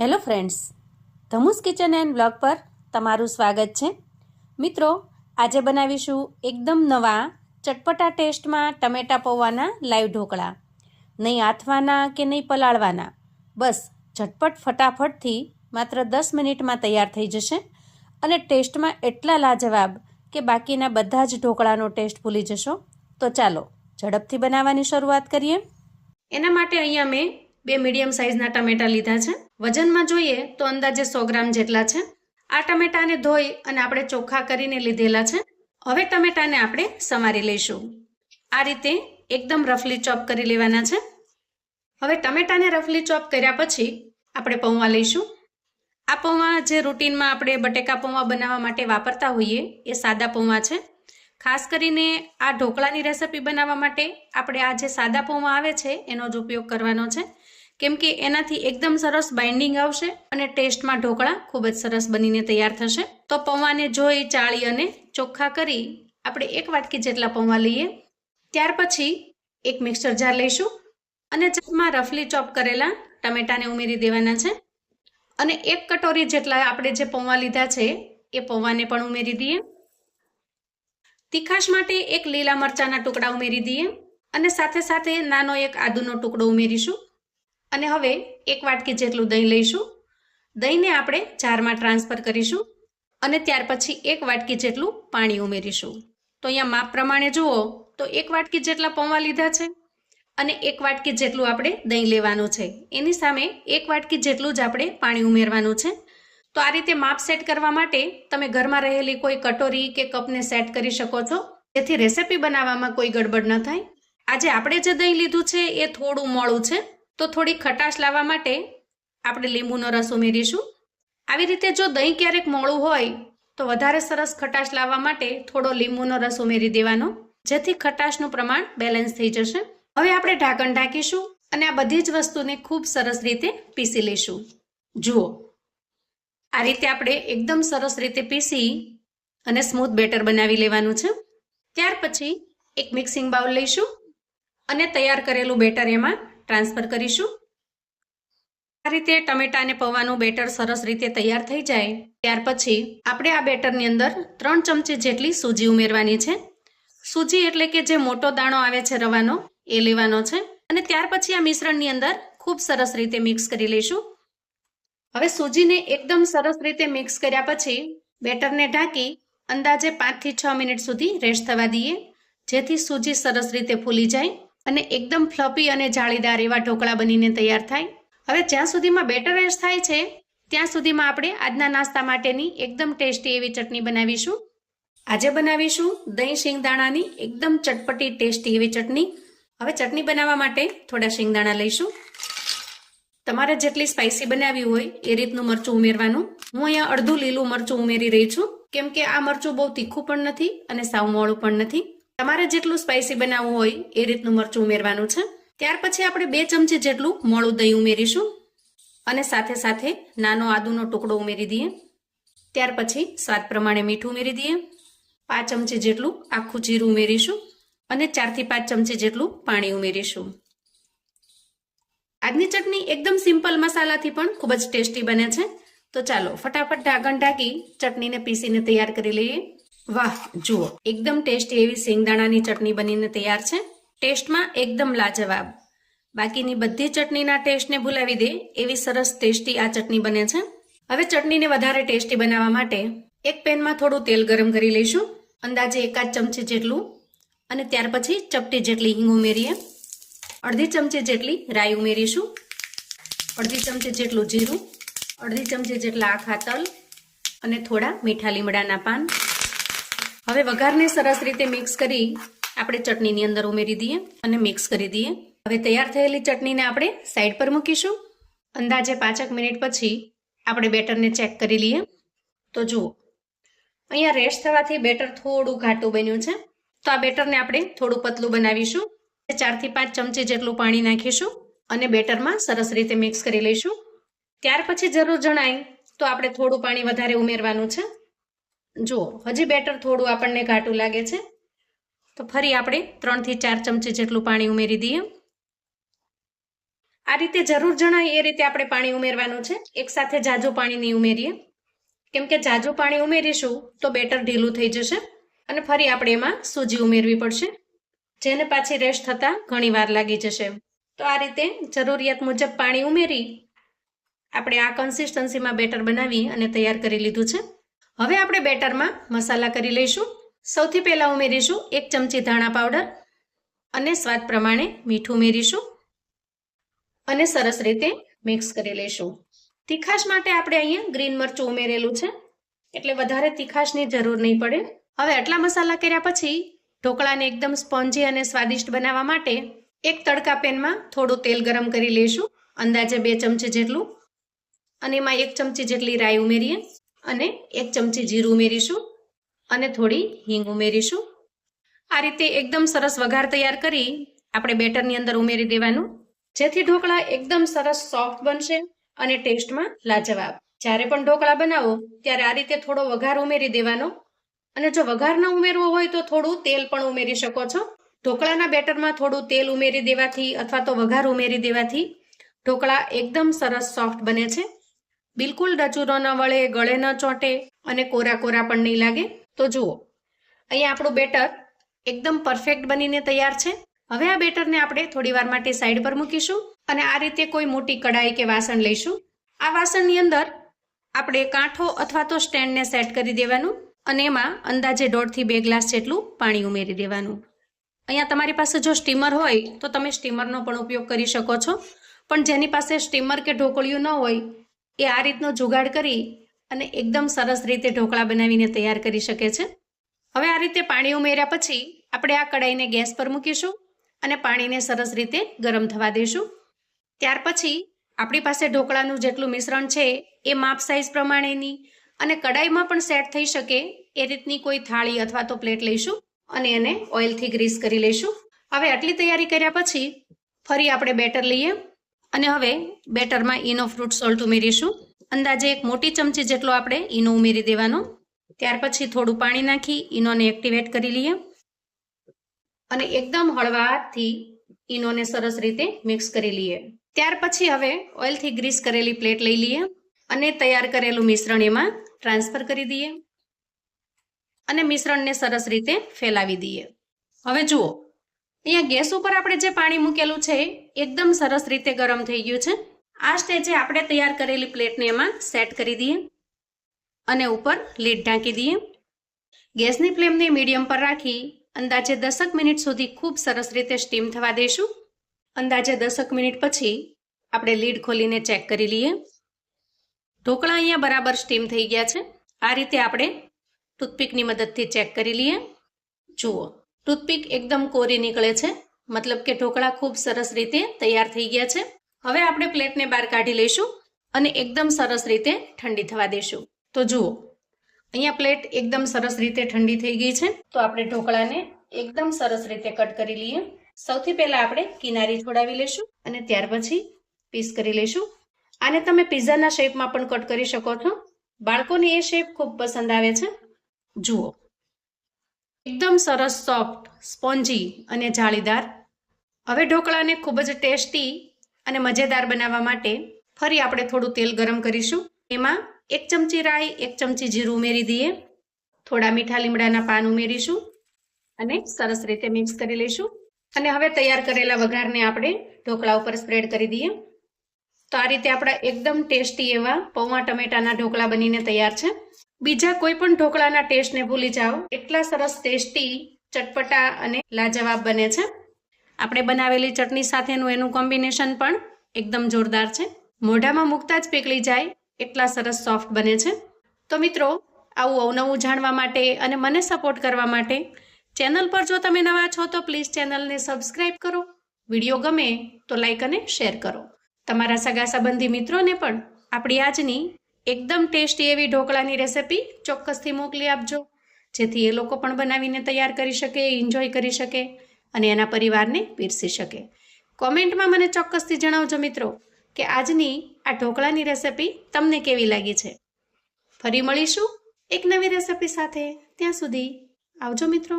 Hello friends, ધમુસ kitchen and blog પર તમારું સ્વાગત છે. મિત્રો, આજે બનાવીશું એકદમ નવા ચટપટા ટેસ્ટમાં ટમેટા પૌવાના લાઈવ ઢોકળા. નહીં આથવાના કે નહીં પલાળવાના, બસ ઝટપટ ફટાફટથી માત્ર 10 મિનિટમાં તૈયાર થઈ જશે અને ટેસ્ટમાં એટલા લાજવાબ કે બાકીના બધા જ ઢોકળાનો ટેસ્ટ ભૂલી જશો. તો ચાલો ઝડપથી બનાવવાની શરૂઆત કરીએ. એના માટે અહીંયા મેં 2 મીડિયમ સાઇઝના ટમેટા લીધા છે. વજનમાં જોઈએ તો અંદાજે 100 ગ્રામ જેટલા છે. આ ટમેટાને ધોઈ અને આપણે ચોખ્ખા કરીને લીધેલા છે. હવે ટમેટાને આપણે સમારી લઈશું. આ રીતે એકદમ રફલી ચોપ કરી લેવાના છે. હવે ટમેટાને રફલી ચોપ કર્યા પછી આપણે પૌવા લઈશું. આ પૌવા જે રૂટીનમાં આપણે બટેકા પૌવા બનાવવા માટે વાપરતા હોઈએ એ સાદા પૌવા છે. ખાસ કરીને આ ઢોકળાની રેસિપી બનાવવા માટે આપણે આ જે સાદા પૌવા આવે છે એનો જ ઉપયોગ કરવાનો છે, કેમ કે એનાથી એકદમ સરસ બાઇન્ડિંગ આવશે અને ટેસ્ટમાં ઢોકળા ખૂબ જ સરસ બનીને તૈયાર થશે. તો પૌવાને જોઈ, ચાળી અને ચોખ્ખા કરી આપણે 1 વાટકી જેટલા પૌવા લઈએ. ત્યાર પછી એક મિક્સર જાર લઈશું અને જારમાં રફલી ચોપ કરેલા ટમેટાને ઉમેરી દેવાના છે અને 1 કટોરી જેટલા આપણે જે પૌવા લીધા છે એ પૌવાને પણ ઉમેરી દઈએ. તીખાશ માટે 1 લીલા મરચાના ટુકડા ઉમેરી દઈએ અને સાથે સાથે નાનો 1 આદુનો ટુકડો ઉમેરીશું. અને હવે 1 વાટકી જેટલું દહીં લઈશું. દહીંને આપણે જારમાં ટ્રાન્સફર કરીશું અને ત્યાર પછી 1 વાટકી જેટલું પાણી ઉમેરીશું. તો અહીંયા માપ પ્રમાણે જુઓ તો 1 વાટકી જેટલા પૌવા લીધા છે અને 1 વાટકી જેટલું આપણે દહીં લેવાનું છે. એની સામે 1 વાટકી જેટલું જ આપણે પાણી ઉમેરવાનું છે. તો આ રીતે માપ સેટ કરવા માટે તમે ઘરમાં રહેલી કોઈ કટોરી કે કપને સેટ કરી શકો છો, જેથી રેસિપી બનાવવામાં કોઈ ગડબડ ન થાય. આજે આપણે જે દહીં લીધું છે એ થોડું મોળું છે, તો થોડી ખટાશ લાવવા માટે આપણે લીંબુનો રસ ઉમેરીશું. આવી રીતે જો દહીં ક્યારેક મોળું હોય તો વધારે સરસ ખટાશ લાવવા માટે થોડો લીંબુનો રસ ઉમેરી દેવાનો, જેથી ખટાશનું પ્રમાણ બેલેન્સ થઈ જશે. હવે આપણે ઢાંકણ ઢાંકીશું અને આ બધી જ વસ્તુને ખૂબ સરસ રીતે પીસી લઈશું. જુઓ, આ રીતે આપણે એકદમ સરસ રીતે પીસી અને સ્મૂથ બેટર બનાવી લેવાનું છે. ત્યાર પછી એક મિક્સિંગ બાઉલ લઈશું અને તૈયાર કરેલું બેટર એમાં ટ્રાન્સફર કરીશું. આ રીતે ટમેટા અને પૌવાનું બેટર સરસ રીતે તૈયાર થઈ જાય ત્યાર પછી આપણે આ બેટરની અંદર 3 ચમચી જેટલી સૂજી ઉમેરવાની છે. સૂજી એટલે કે જે મોટો દાણો આવે છે રવાનો, એ લેવાનો છે અને ત્યાર પછી આ મિશ્રણની અંદર ખૂબ સરસ રીતે મિક્સ કરી લઈશું. હવે સૂજીને એકદમ સરસ રીતે મિક્સ કર્યા પછી બેટરને ઢાંકી અંદાજે 5 થી 6 મિનિટ સુધી રેસ્ટ થવા દઈએ, જેથી સૂજી સરસ રીતે ફૂલી જાય અને એકદમ ફ્લફી અને જાળીદાર એવા ઢોકળા બનીને તૈયાર થાય. હવે જ્યાં સુધીમાં બેટર રેસ્ટ થાય છે ત્યાં સુધીમાં આપણે આજના નાસ્તા માટેની એકદમ ટેસ્ટી એવી ચટણી બનાવીશું. આજે બનાવીશું દહીં શિંગદાણાની એકદમ ચટપટી ટેસ્ટી એવી ચટણી. હવે ચટણી બનાવવા માટે થોડા શિંગદાણા લઈશું. તમારે જેટલી સ્પાઇસી બનાવી હોય એ રીતનું મરચું ઉમેરવાનું. હું અહીંયા અડધું લીલું મરચું ઉમેરી રહી છું, કેમ કે આ મરચું બહુ તીખું પણ નથી અને સાવ મોળું પણ નથી. તમારે જેટલું સ્પાઇસી બનાવવું હોય એ રીતનું મરચું ઉમેરવાનું છે. ત્યાર પછી આપણે 2 ચમચી જેટલું મોળું દહીં ઉમેરીશું અને સાથે સાથે નાનો આદુનો ટુકડો ઉમેરી દઈએ. ત્યાર પછી સ્વાદ પ્રમાણે મીઠું ઉમેરી દઈએ. 5 ચમચી જેટલું આખું જીરું ઉમેરીશું અને 4 થી 5 ચમચી જેટલું પાણી ઉમેરીશું. આજની ચટણી એકદમ સિમ્પલ મસાલાથી પણ ખૂબ જ ટેસ્ટી બને છે. તો ચાલો ફટાફટ ઢાંકણ ઢાંકી ચટણીને પીસીને તૈયાર કરી લઈએ. વાહ, જુઓ, એકદમ ટેસ્ટી એવી શિંગદાણાની ચટણી બનીને તૈયાર છે. ટેસ્ટમાં એકદમ લાજવાબ, બાકીની બધી ચટણીના ટેસ્ટને ભૂલાવી દે એવી સરસ ટેસ્ટી આ ચટણી બને છે. હવે ચટણીને વધારે ટેસ્ટી બનાવવા માટે એક પેનમાં થોડું તેલ ગરમ કરી લઈશું, અંદાજે 1 ચમચી જેટલું, અને ત્યાર પછી ચપટી જેટલી હિંગ ઉમેરીએ. અડધી ચમચી જેટલી રાઈ ઉમેરીશું, અડધી ચમચી જેટલું જીરું, અડધી ચમચી જેટલા આખા તલ અને થોડા મીઠા લીમડાના પાન. હવે વઘારને સરસ રીતે મિક્સ કરી આપણે ચટણીની અંદર ઉમેરી દઈએ અને મિક્સ કરી દઈએ. હવે તૈયાર થયેલી ચટણીને આપણે સાઈડ પર મૂકીશું. અંદાજે 5 મિનિટ પછી આપણે બેટરને ચેક કરી લઈએ. તો જુઓ, અહીંયા રેસ્ટ થવાથી બેટર થોડું ઘાટું બન્યું છે. તો આ બેટરને આપણે થોડું પતલું બનાવીશું. 4 થી 5 ચમચી જેટલું પાણી નાખીશું અને બેટરમાં સરસ રીતે મિક્સ કરી લઈશું. ત્યાર પછી જરૂર જણાય તો આપણે થોડું પાણી વધારે ઉમેરવાનું છે. જુઓ, હજી બેટર થોડું આપણને ઘાટું લાગે છે, તો ફરી આપણે 3 થી 4 ચમચી જેટલું પાણી ઉમેરી દઈએ. આ રીતે જરૂર જણાય એ રીતે આપણે પાણી ઉમેરવાનું છે. એકસાથે જાજુ પાણી નહીં ઉમેરીએ, કેમ કે જાજુ પાણી ઉમેરીશું તો બેટર ઢીલું થઈ જશે અને ફરી આપણે એમાં સૂજી ઉમેરવી પડશે, જેને પાછી રેસ્ટ થતાં ઘણી વાર લાગી જશે. તો આ રીતે જરૂરિયાત મુજબ પાણી ઉમેરી આપણે આ કન્સિસ્ટન્સીમાં બેટર બનાવી અને તૈયાર કરી લીધું છે. હવે આપણે બેટરમાં મસાલા કરી લઈશું. સૌથી પહેલાં ઉમેરીશું 1 ચમચી ધાણા પાવડર અને સ્વાદ પ્રમાણે મીઠું ઉમેરીશું અને સરસ રીતે મિક્સ કરી લઈશું. તીખાશ માટે આપણે અહીંયા ગ્રીન મરચું ઉમેરેલું છે, એટલે વધારે તીખાશની જરૂર નહીં પડે. હવે આટલા મસાલા કર્યા પછી ઢોકળાને એકદમ સ્પોન્જી અને સ્વાદિષ્ટ બનાવવા માટે એક તડકા પેનમાં થોડું તેલ ગરમ કરી લઈશું, અંદાજે 2 ચમચી જેટલું, અને એમાં 1 ચમચી જેટલી રાઈ ઉમેરીએ અને 1 ચમચી જીરું ઉમેરીશું અને થોડી હિંગ ઉમેરીશું. આ રીતે એકદમ સરસ વઘાર તૈયાર કરી આપણે બેટરની અંદર ઉમેરી દેવાનું, જેથી ઢોકળા એકદમ સરસ સોફ્ટ બનશે અને ટેસ્ટમાં લાજવાબ. જ્યારે પણ ઢોકળા બનાવો ત્યારે આ રીતે થોડો વઘાર ઉમેરી દેવાનો, અને જો વઘાર ન ઉમેરવો હોય તો થોડું તેલ પણ ઉમેરી શકો છો. ઢોકળાના બેટરમાં થોડું તેલ ઉમેરી દેવાથી અથવા તો વઘાર ઉમેરી દેવાથી ઢોકળા એકદમ સરસ સોફ્ટ બને છે. બિલકુલ ડચુરો ન વળે, ગળે ન ચોંટે અને કોરા કોરા પણ નહીં લાગે. તો જુઓ, અહીંયા આપણું બેટર એકદમ પરફેક્ટ બનીને તૈયાર છે. હવે આ બેટરને આપણે થોડી વાર માટે સાઈડ પર મૂકીશું અને આ રીતે કોઈ મોટી કડાઈ કે વાસણ લઈશું. આ વાસણની અંદર આપણે કાંઠો અથવા તો સ્ટેન્ડને સેટ કરી દેવાનું અને એમાં અંદાજે 1.5 થી 2 ગ્લાસ જેટલું પાણી ઉમેરી દેવાનું. અહીંયા તમારી પાસે જો સ્ટીમર હોય તો તમે સ્ટીમરનો પણ ઉપયોગ કરી શકો છો, પણ જેની પાસે સ્ટીમર કે ઢોકળિયું ન હોય એ આ રીતનો જુગાડ કરી અને એકદમ સરસ રીતે ઢોકળા બનાવીને તૈયાર કરી શકે છે. હવે આ રીતે પાણી ઉમેર્યા પછી આપણે આ કડાઈને ગેસ પર મૂકીશું અને પાણીને સરસ રીતે ગરમ થવા દઈશું. ત્યાર પછી આપણી પાસે ઢોકળાનું જેટલું મિશ્રણ છે એ માપ સાઇઝ પ્રમાણેની અને કડાઈમાં પણ સેટ થઈ શકે એ રીતની કોઈ થાળી અથવા તો પ્લેટ લઈશું અને એને ઓઇલથી ગ્રીસ કરી લઈશું. હવે આટલી તૈયારી કર્યા પછી ફરી આપણે બેટર લઈએ અને હવે બેટરમાં ઈનો ફ્રૂટ સોલ્ટ ઉમેરીશું. અંદાજે 1 મોટી ચમચી જેટલો આપણે ઈનો ઉમેરી દેવાનો. ત્યાર પછી થોડું પાણી નાખી ઈનોને એક્ટિવેટ કરી લઈએ અને એકદમ હળવા હાથથી ઈનોને સરસ રીતે મિક્સ કરી લઈએ. ત્યાર પછી હવે ઓઇલથી ગ્રીસ કરેલી પ્લેટ લઈ લઈએ અને તૈયાર કરેલું મિશ્રણ એમાં ટ્રાન્સફર કરી દઈએ અને મિશ્રણને સરસ રીતે ફેલાવી દઈએ. હવે જુઓ, અહીંયા ગેસ ઉપર આપણે જે પાણી મૂકેલું છે એકદમ સરસ રીતે ગરમ થઈ ગયું છે. આ સ્ટેજે આપણે તૈયાર કરેલી પ્લેટને એમાં સેટ કરી દઈએ અને ઉપર લીડ ઢાંકી દઈએ. ગેસની ફ્લેમને મીડિયમ પર રાખી અંદાજે 10 મિનિટ સુધી ખૂબ સરસ રીતે સ્ટીમ થવા દઈશું. અંદાજે 10 મિનિટ પછી આપણે લીડ ખોલીને ચેક કરી લઈએ. ઢોકળા અહીંયા બરાબર સ્ટીમ થઈ ગયા છે. આ રીતે આપણે ટૂથપીકની મદદથી ચેક કરી લઈએ. જુઓ, ટૂથપીક એકદમ કોરી નીકળે છે, મતલબ કે ઢોકળા ખૂબ સરસ રીતે તૈયાર થઈ ગયા છે. હવે આપણે પ્લેટને બહાર કાઢી લઈશું અને એકદમ સરસ રીતે ઠંડી થવા દઈશું. તો જુઓ, અહીંયા પ્લેટ એકદમ સરસ રીતે ઠંડી થઈ ગઈ છે. તો આપણે ઢોકળાને એકદમ સરસ રીતે કટ કરી લઈએ. સૌથી પહેલા આપણે કિનારી છોડાવી લઈશું અને ત્યાર પછી પીસ કરી લઈશું. આને તમે પિઝાના શેપમાં પણ કટ કરી શકો છો. બાળકોને એ શેપ ખૂબ પસંદ આવે છે. જુઓ, એકદમ સરસ સોફ્ટ, સ્પોન્જી અને જાળીદાર. હવે ઢોકળાને ખૂબ જ ટેસ્ટી અને મજેદાર બનાવવા માટે ફરી આપણે થોડું તેલ ગરમ કરીશું. એમાં 1 ચમચી રાઈ, 1 ચમચી જીરું ઉમેરી દઈએ. થોડા મીઠા લીમડાના પાન ઉમેરીશું અને સરસ રીતે મિક્સ કરી લઈશું. અને હવે તૈયાર કરેલા વઘારને આપણે ઢોકળા ઉપર સ્પ્રેડ કરી દઈએ. તો આ રીતે આપણા એકદમ ટેસ્ટી એવા પૌવા ટમેટાના ઢોકળા બનીને તૈયાર છે. બીજા કોઈ પણ ઢોકળાના ટેસ્ટને ભૂલી જાઓ, એટલા સરસ ટેસ્ટી, ચટપટા અને લાજવાબ બને છે. આપણે બનાવેલી ચટણી સાથેનું એનું કોમ્બિનેશન પણ એકદમ જોરદાર છે. મોઢામાં મૂકતા જ પીગળી જાય એટલા સરસ સોફ્ટ બને છે. તો મિત્રો, આવું અવનવું જાણવા માટે અને મને સપોર્ટ કરવા માટે ચેનલ પર જો તમે નવા છો તો પ્લીઝ ચેનલને સબસ્ક્રાઈબ કરો. વિડીયો ગમે તો લાઈક અને શેર કરો. તમારા સગા સંબંધી મિત્રોને પણ આપણી આજની એકદમ ટેસ્ટી એવી ઢોકળાની રેસિપી ચોક્કસથી મોકલી આપજો, જેથી એ લોકો પણ બનાવીને તૈયાર કરી શકે, એન્જોય કરી શકે અને એના પરિવારને પીરસી શકે. કોમેન્ટમાં મને ચોક્કસથી જણાવજો મિત્રો કે આજની આ ઢોકળાની રેસિપી તમને કેવી લાગી છે. ફરી મળીશું એક નવી રેસિપી સાથે. ત્યાં સુધી આવજો મિત્રો.